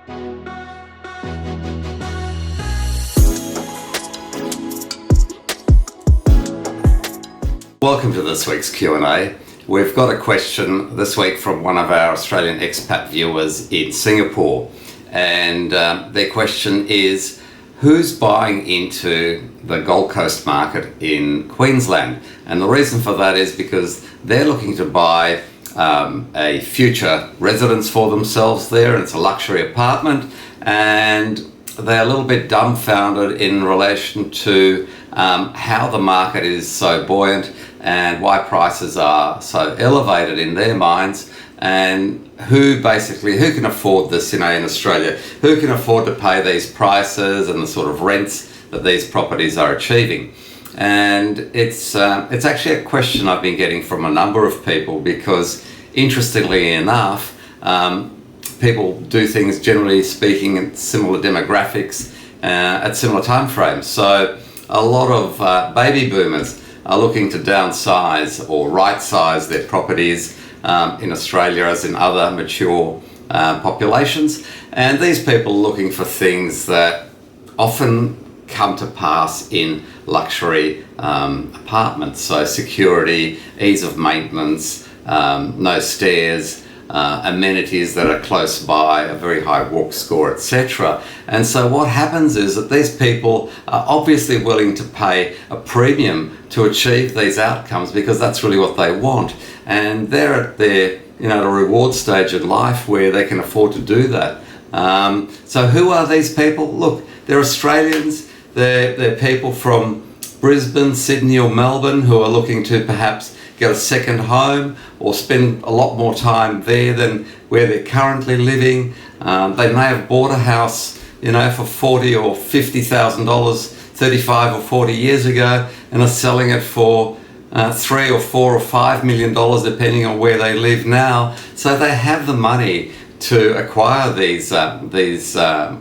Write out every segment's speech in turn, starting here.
Welcome to this week's Q&A. We've got a question this week from one of our Australian expat viewers in Singapore, and their question is, who's buying into the Gold Coast market in Queensland? And the reason for that is because they're looking to buy a future residence for themselves there, and it's a luxury apartment, and they're a little bit dumbfounded in relation to how the market is so buoyant and why prices are so elevated in their minds, and who can afford this, in Australia, who can afford to pay these prices and the sort of rents that these properties are achieving. And it's actually a question I've been getting from a number of people, because interestingly enough, people do things, generally speaking, in similar demographics at similar time frames. So a lot of baby boomers are looking to downsize or right-size their properties in Australia as in other mature populations. And these people are looking for things that often come to pass in luxury apartments. So security, ease of maintenance, no stairs, amenities that are close by, a very high walk score, etc. And so what happens is that these people are obviously willing to pay a premium to achieve these outcomes, because that's really what they want. And they're at their the reward stage in life where they can afford to do that. So who are these people? Look, they're Australians, they're people from Brisbane, Sydney or Melbourne who are looking to perhaps get a second home or spend a lot more time there than where they're currently living. They may have bought a house, for $40,000 or $50,000 35 or 40 years ago, and are selling it for $3 or $4 or $5 million, depending on where they live now. So they have the money to acquire these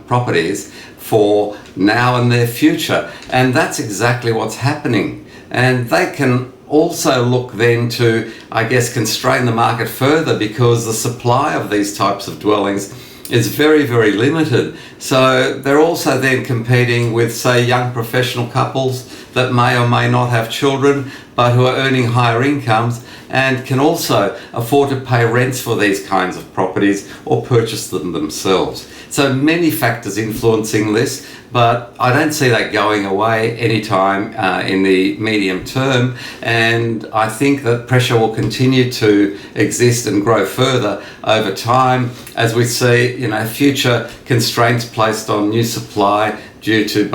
properties for now and their future, and that's exactly what's happening. And they can also look then to, constrain the market further, because the supply of these types of dwellings is very, very limited. So they're also then competing with, say, young professional couples that may or may not have children, but who are earning higher incomes and can also afford to pay rents for these kinds of properties or purchase them themselves. So many factors influencing this, but I don't see that going away anytime in the medium term, and I think that pressure will continue to exist and grow further over time as we see future constraints placed on new supply due to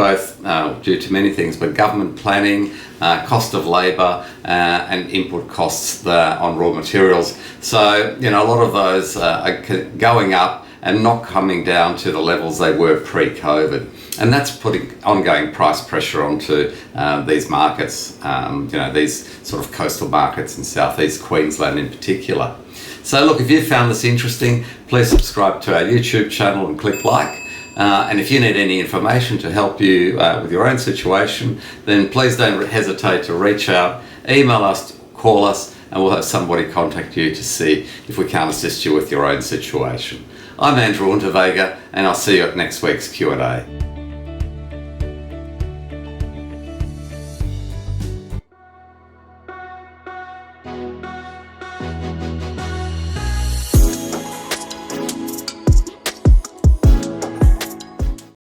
many things, but government planning, cost of labour, and input costs on raw materials. So a lot of those are going up and not coming down to the levels they were pre-COVID. And that's putting ongoing price pressure onto these markets, these sort of coastal markets in southeast Queensland in particular. So look, if you found this interesting, please subscribe to our YouTube channel and click like. And if you need any information to help you with your own situation, then please don't hesitate to reach out, email us, call us, and we'll have somebody contact you to see if we can't assist you with your own situation. I'm Andrew Unterweger, and I'll see you at next week's Q&A.